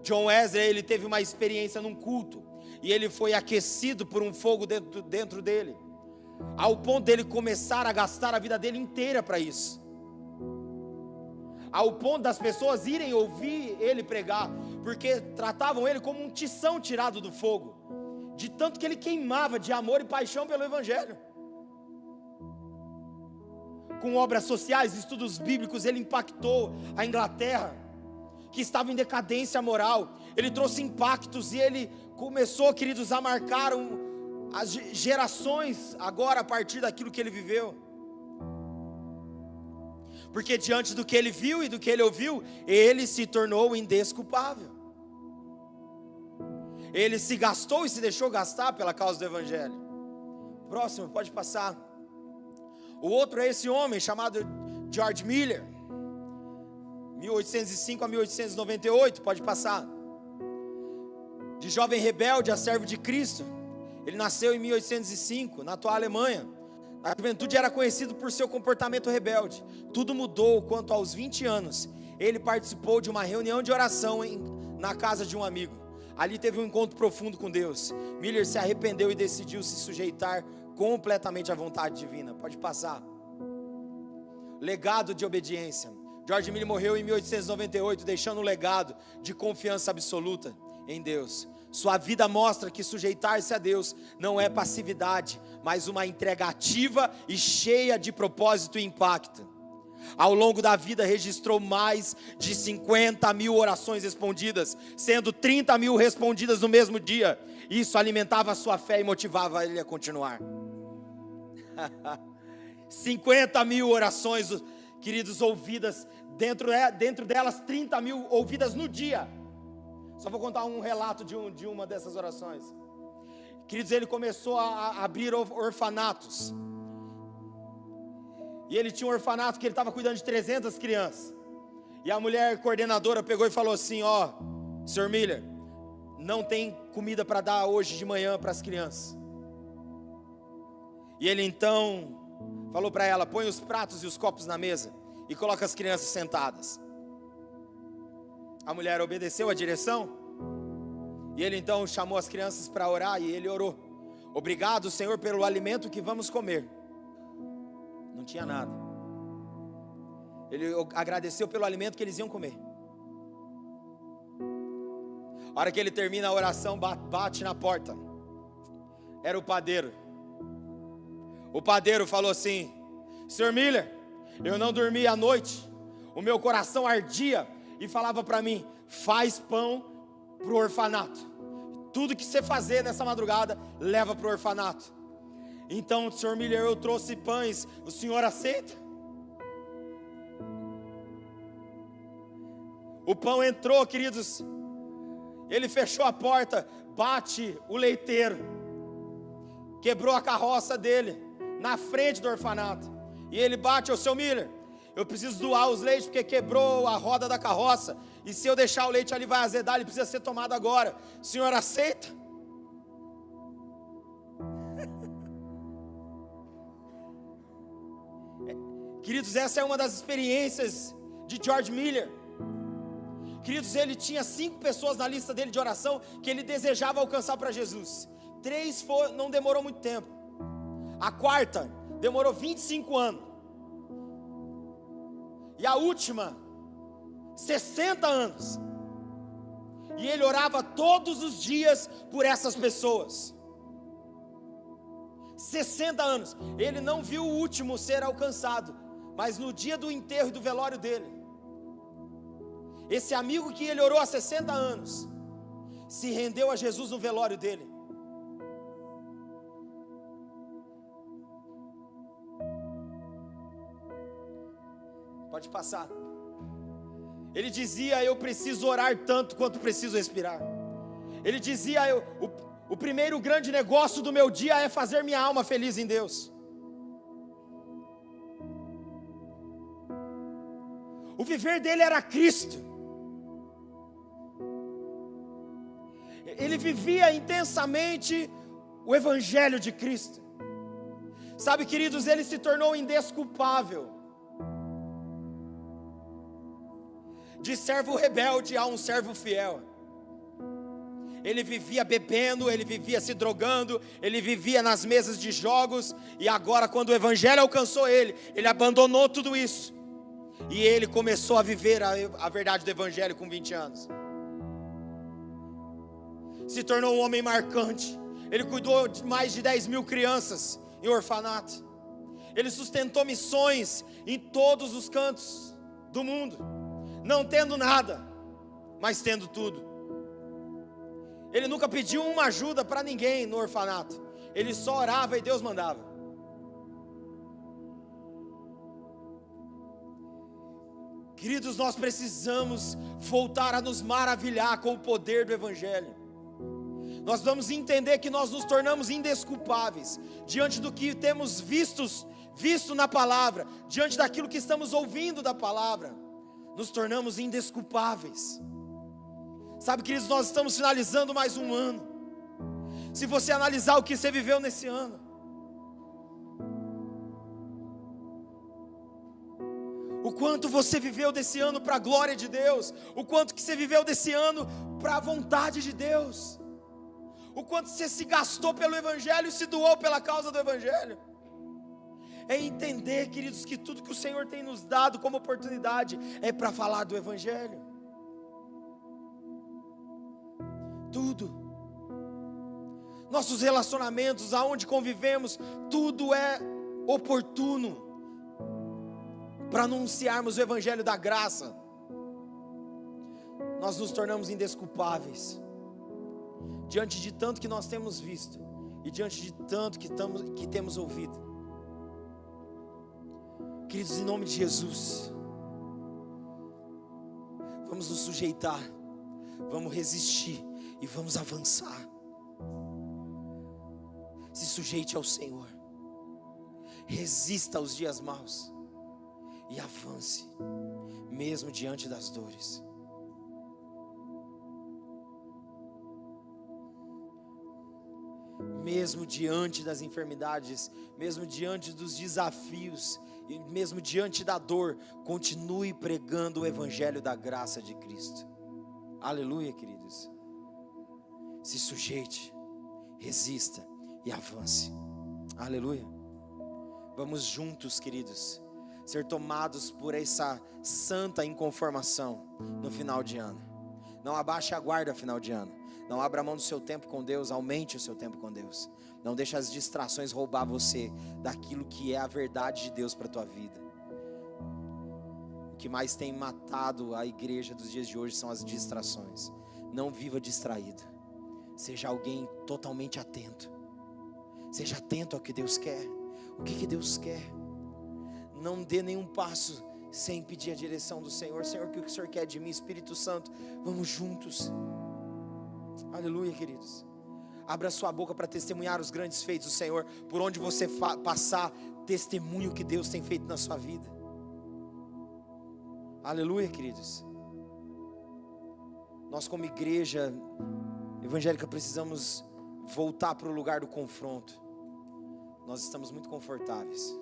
John Wesley, ele teve uma experiência num culto, e ele foi aquecido por um fogo dentro dele, ao ponto dele começar a gastar a vida dele inteira para isso, ao ponto das pessoas irem ouvir ele pregar, porque tratavam ele como um tição tirado do fogo, de tanto que ele queimava de amor e paixão pelo Evangelho. Com obras sociais, estudos bíblicos, ele impactou a Inglaterra, que estava em decadência moral. Ele trouxe impactos e ele começou, queridos, a marcar as gerações agora a partir daquilo que ele viveu. Porque diante do que ele viu e do que ele ouviu, ele se tornou indesculpável. Ele se gastou e se deixou gastar pela causa do Evangelho. Próximo, pode passar. O outro é esse homem chamado George Miller, 1805 a 1898, pode passar. De jovem rebelde a servo de Cristo. Ele nasceu em 1805, na atual Alemanha. Na juventude era conhecido por seu comportamento rebelde. Tudo mudou quando aos 20 anos ele participou de uma reunião de oração na casa de um amigo. Ali teve um encontro profundo com Deus. Miller se arrependeu e decidiu se sujeitar completamente à vontade divina. Pode passar. Legado de obediência. George Miller morreu em 1898, deixando um legado de confiança absoluta em Deus. Sua vida mostra que sujeitar-se a Deus não é passividade, mas uma entrega ativa e cheia de propósito e impacto. Ao longo da vida registrou mais de 50 mil orações respondidas, sendo 30 mil respondidas no mesmo dia. Isso alimentava a sua fé e motivava ele a continuar. 50 mil orações, queridos, ouvidas, dentro delas 30 mil ouvidas no dia. Só vou contar um relato de uma dessas orações. Queridos, ele começou a abrir orfanatos. E ele tinha um orfanato que ele estava cuidando de 300 crianças. E a mulher coordenadora pegou e falou assim: ó, Sr. Miller, não tem comida para dar hoje de manhã para as crianças. E ele então falou para ela: põe os pratos e os copos na mesa e coloca as crianças sentadas. A mulher obedeceu a direção. E ele então chamou as crianças para orar e ele orou: obrigado, Senhor, pelo alimento que vamos comer. Não tinha nada. Ele agradeceu pelo alimento que eles iam comer. A hora que ele termina a oração, bate na porta. Era o padeiro. O padeiro falou assim: Sr. Miller, eu não dormi à noite, o meu coração ardia e falava para mim: faz pão para o orfanato. Tudo que você fazer nessa madrugada, leva para o orfanato. Então, Sr. Miller, eu trouxe pães, o senhor aceita? O pão entrou, queridos. Ele fechou a porta, bate o leiteiro, quebrou a carroça dele na frente do orfanato. E ele bate: ô Sr. Miller, eu preciso doar os leites porque quebrou a roda da carroça, e se eu deixar o leite ali vai azedar, ele precisa ser tomado agora. O senhor aceita? Queridos, essa é uma das experiências de George Miller. Queridos, ele tinha 5 pessoas na lista dele de oração que ele desejava alcançar para Jesus. 3 não demorou muito tempo. A quarta demorou 25 anos. E a última, 60 anos. E ele orava todos os dias por essas pessoas. 60 anos. Ele não viu o último ser alcançado, mas no dia do enterro e do velório dele, esse amigo que ele orou há 60 anos, se rendeu a Jesus no velório dele. Pode passar. Ele dizia: eu preciso orar tanto quanto preciso respirar. Ele dizia: o primeiro grande negócio do meu dia é fazer minha alma feliz em Deus. O viver dele era Cristo. Ele vivia intensamente o Evangelho de Cristo. Sabe, queridos, ele se tornou indesculpável. De servo rebelde a um servo fiel. ele vivia bebendo, ele vivia se drogando, ele vivia nas mesas de jogos, e agora quando o evangelho alcançou ele abandonou tudo isso, e ele começou a viver a verdade do evangelho com 20 anos, se tornou um homem marcante. Ele cuidou de mais de 10 mil crianças em orfanato, ele sustentou missões em todos os cantos do mundo, não tendo nada, mas tendo tudo. Ele nunca pediu uma ajuda para ninguém no orfanato, ele só orava e Deus mandava. Queridos, nós precisamos voltar a nos maravilhar com o poder do evangelho. Nós vamos entender que nós nos tornamos indesculpáveis diante do que temos visto na palavra, diante daquilo que estamos ouvindo da palavra, nos tornamos indesculpáveis. Sabe, queridos, nós estamos finalizando mais um ano. Se você analisar o que você viveu nesse ano, o quanto você viveu desse ano para a glória de Deus, o quanto que você viveu desse ano para a vontade de Deus, o quanto você se gastou pelo evangelho e se doou pela causa do evangelho. É entender, queridos, que tudo que o Senhor tem nos dado como oportunidade é para falar do evangelho. Tudo, nossos relacionamentos, aonde convivemos, tudo é oportuno para anunciarmos o evangelho da graça. Nós nos tornamos indesculpáveis diante de tanto que nós temos visto e diante de tanto que temos ouvido. Queridos, em nome de Jesus, vamos nos sujeitar, vamos resistir e vamos avançar. Se sujeite ao Senhor, resista aos dias maus e avance, mesmo diante das dores. Mesmo diante das enfermidades, mesmo diante dos desafios, e mesmo diante da dor, continue pregando o evangelho da graça de Cristo. Aleluia, queridos. Se sujeite, resista e avance. Aleluia. Vamos juntos, queridos, ser tomados por essa santa inconformação no final de ano. Não abaixe a guarda no final de ano. Não abra mão do seu tempo com Deus, aumente o seu tempo com Deus. Não deixe as distrações roubar você daquilo que é a verdade de Deus para a tua vida. O que mais tem matado a igreja dos dias de hoje são as distrações. Não viva distraído. Seja alguém totalmente atento. Seja atento ao que Deus quer. O que Deus quer. Não dê nenhum passo sem pedir a direção do Senhor. Senhor, o que o Senhor quer de mim? Espírito Santo, vamos juntos. Aleluia, queridos. Abra sua boca para testemunhar os grandes feitos do Senhor. Por onde você passar, testemunho que Deus tem feito na sua vida. Aleluia, queridos. Nós como igreja evangélica precisamos voltar para o lugar do confronto. Nós estamos muito confortáveis.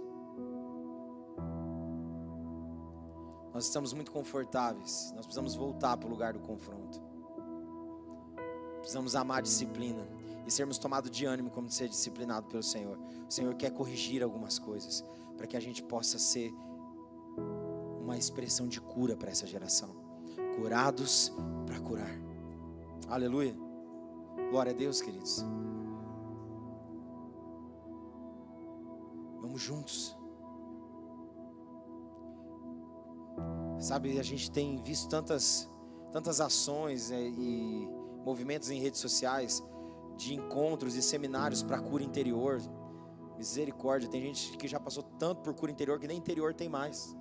Nós estamos muito confortáveis. Nós precisamos voltar para o lugar do confronto. Precisamos amar a disciplina e sermos tomados de ânimo como ser disciplinado pelo Senhor. O Senhor quer corrigir algumas coisas para que a gente possa ser uma expressão de cura para essa geração. Curados para curar. Aleluia. Glória a Deus, queridos. Vamos juntos. Sabe, a gente tem visto tantas ações e movimentos em redes sociais de encontros e seminários para cura interior. Misericórdia, tem gente que já passou tanto por cura interior que nem interior tem mais.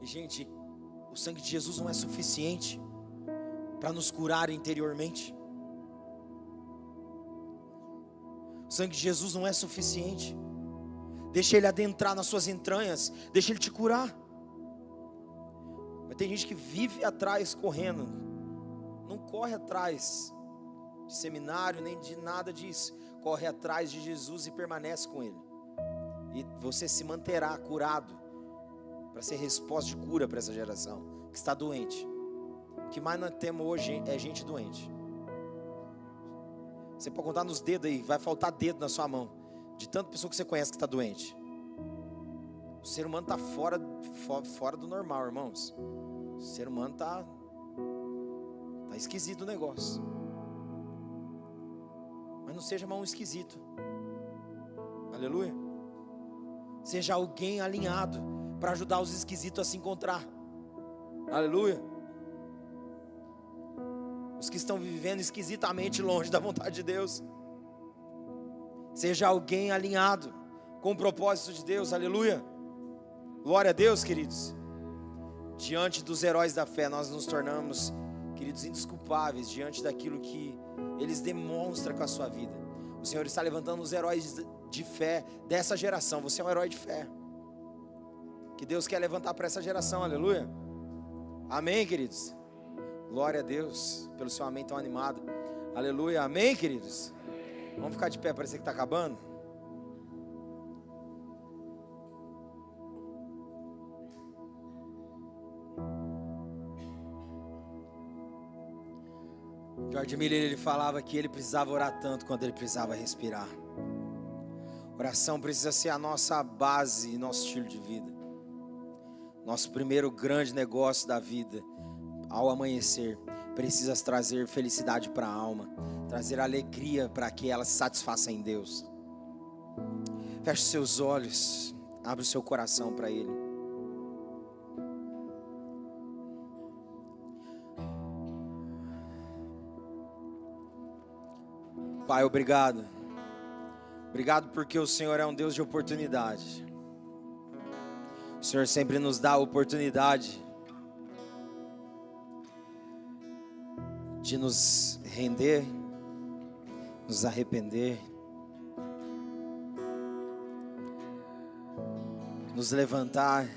E gente, o sangue de Jesus não é suficiente para nos curar interiormente. O sangue de Jesus não é suficiente. Deixa ele adentrar nas suas entranhas, deixa ele te curar. Mas tem gente que vive atrás correndo, não corre atrás de seminário nem de nada disso, corre atrás de Jesus e permanece com ele, e você se manterá curado para ser resposta de cura para essa geração que está doente. O que mais nós temos hoje é gente doente. Você pode contar nos dedos aí, vai faltar dedo na sua mão, de tanta pessoa que você conhece que está doente. O ser humano está fora do normal, irmãos. O ser humano está esquisito o negócio. Mas não seja mais um esquisito. Aleluia. Seja alguém alinhado para ajudar os esquisitos a se encontrar. Aleluia. Os que estão vivendo esquisitamente longe da vontade de Deus. Seja alguém alinhado com o propósito de Deus. Aleluia. Glória a Deus, queridos. Diante dos heróis da fé, nós nos tornamos, queridos, indesculpáveis diante daquilo que eles demonstram com a sua vida. O Senhor está levantando os heróis de fé dessa geração. Você é um herói de fé que Deus quer levantar para essa geração. Aleluia. Amém, queridos. Glória a Deus pelo seu amém tão animado. Aleluia. Amém, queridos. Vamos ficar de pé, parece que está acabando. George Miller, ele falava que ele precisava orar tanto quanto ele precisava respirar. Oração precisa ser a nossa base e nosso estilo de vida. Nosso primeiro grande negócio da vida, ao amanhecer, precisa trazer felicidade para a alma, trazer alegria para que ela se satisfaça em Deus. Feche seus olhos, abre o seu coração para Ele. Pai, obrigado. Obrigado porque o Senhor é um Deus de oportunidade. O Senhor sempre nos dá a oportunidade de nos render, nos arrepender, nos levantar,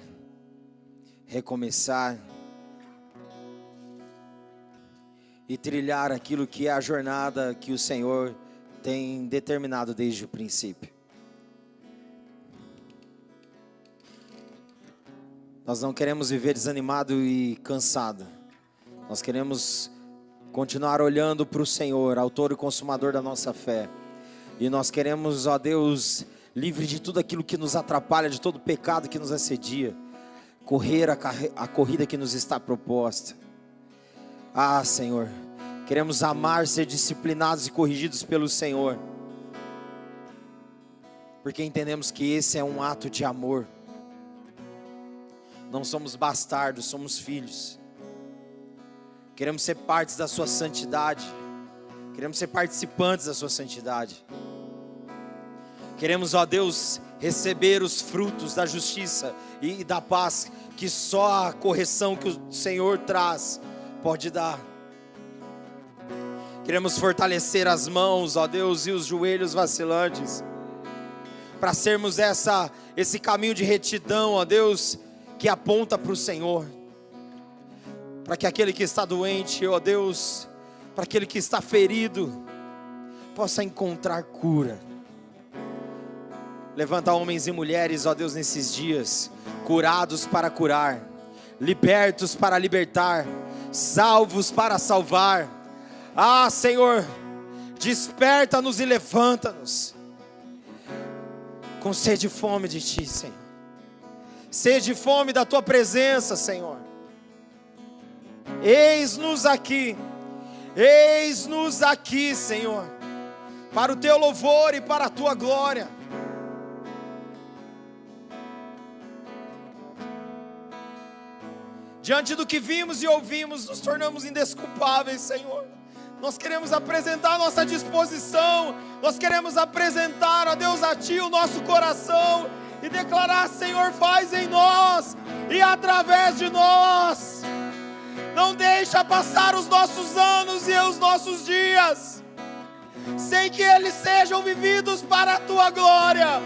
recomeçar e trilhar aquilo que é a jornada que o Senhor tem determinado desde o princípio. Nós não queremos viver desanimado e cansado. Nós queremos continuar olhando para o Senhor, autor e consumador da nossa fé. E nós queremos, ó Deus, livre de tudo aquilo que nos atrapalha, de todo pecado que nos assedia, correr a corrida que nos está proposta. Ah, Senhor, queremos amar, ser disciplinados e corrigidos pelo Senhor, porque entendemos que esse é um ato de amor. Não somos bastardos, somos filhos. Queremos ser partes da sua santidade, queremos ser participantes da sua santidade. Queremos, ó Deus, receber os frutos da justiça e da paz que só a correção que o Senhor traz pode dar. Queremos fortalecer as mãos, ó Deus, e os joelhos vacilantes, para sermos esse caminho de retidão, ó Deus, que aponta para o Senhor, para que aquele que está doente, ó Deus, para aquele que está ferido, possa encontrar cura. Levanta homens e mulheres, ó Deus, nesses dias, curados para curar, libertos para libertar, salvos para salvar. Ah, Senhor, desperta-nos e levanta-nos com sede e fome de Ti, Senhor. Sede e fome da Tua presença, Senhor. Eis-nos aqui, Senhor, para o Teu louvor e para a Tua glória. Diante do que vimos e ouvimos, nos tornamos indesculpáveis, Senhor. Nós queremos apresentar a nossa disposição, nós queremos apresentar, ó Deus, a Ti o nosso coração e declarar: Senhor, faz em nós e através de nós. Não deixa passar os nossos anos e os nossos dias sem que eles sejam vividos para a Tua glória.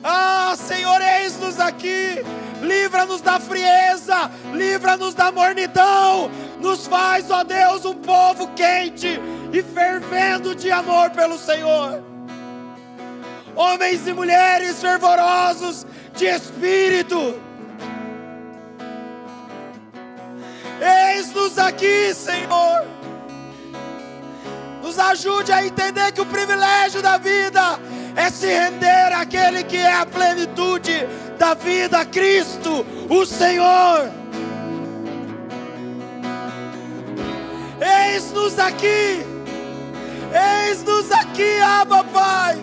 Ah, Senhor, eis-nos aqui. Livra-nos da frieza, livra-nos da mornidão, nos faz, ó Deus, um povo quente e fervendo de amor pelo Senhor. Homens e mulheres fervorosos, de espírito. Eis-nos aqui, Senhor. Nos ajude a entender que o privilégio da vida é se render àquele que é a plenitude da vida, Cristo, o Senhor. Eis-nos aqui, Abba, Pai.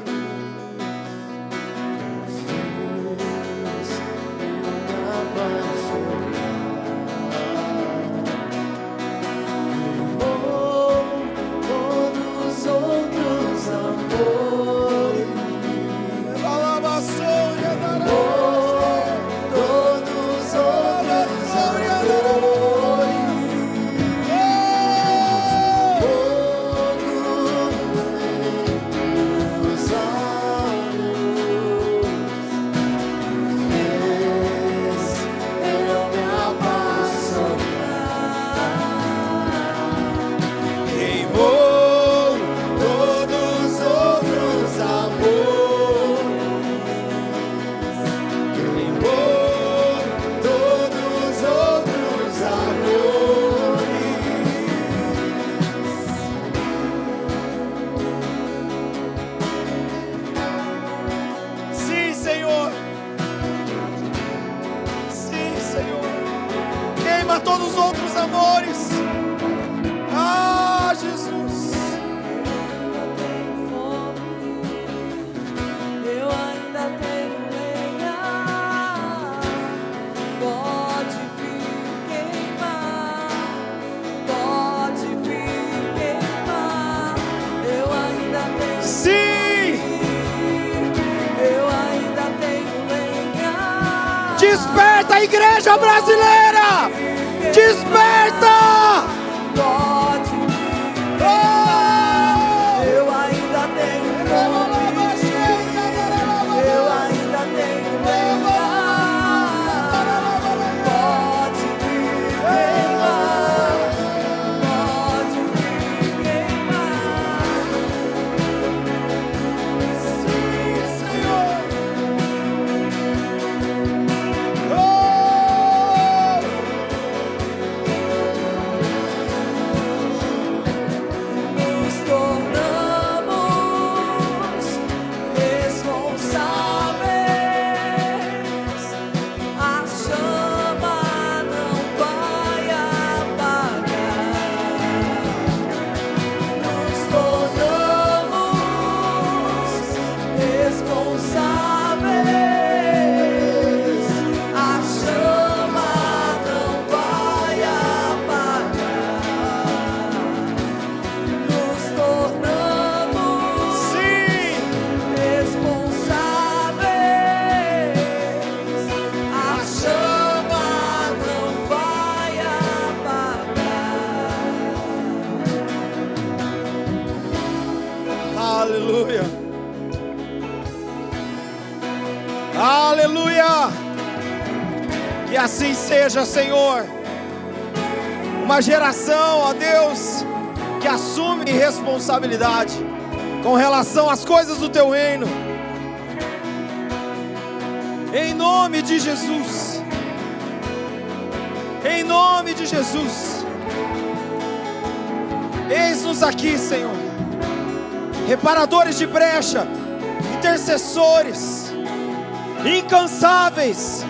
Todos os outros amores. Ah, Jesus. Eu ainda tenho lenha. Pode vir queimar. Pode vir queimar. Eu ainda tenho. Sim. Eu ainda tenho lenha. Desperta a igreja brasileira. Desperta! Pode vir. Eu ainda tenho fome. Eu ainda tenho lenha. Pode vir queimar. Pode vir queimar. Sim, Senhor. Nos tornamos responsáveis. A chama não vai apagar. Nos tornamos responsáveis. A chama não vai apagar. Nos tornamos Sim. responsáveis. A chama não vai apagar. Aleluia. Aleluia. Que assim seja, Senhor. Uma geração, ó Deus, que assume responsabilidade com relação às coisas do Teu reino. Em nome de Jesus. Em nome de Jesus. Eis-nos aqui, Senhor. Reparadores de brecha, intercessores, incansáveis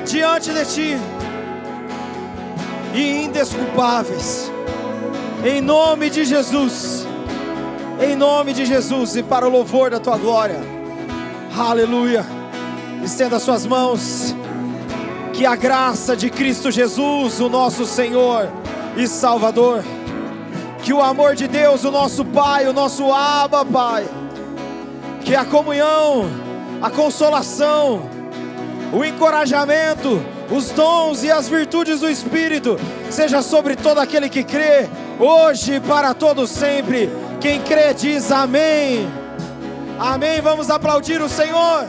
diante de Ti e indesculpáveis. Em nome de Jesus. Em nome de Jesus e para o louvor da Tua glória. Aleluia. Estenda suas mãos. Que a graça de Cristo Jesus, o nosso Senhor e Salvador, que o amor de Deus, o nosso Pai, o nosso Abba, Pai, que a comunhão, a consolação, o encorajamento, os dons e as virtudes do Espírito seja sobre todo aquele que crê, hoje e para todo sempre. Quem crê diz amém. Amém. Vamos aplaudir o Senhor.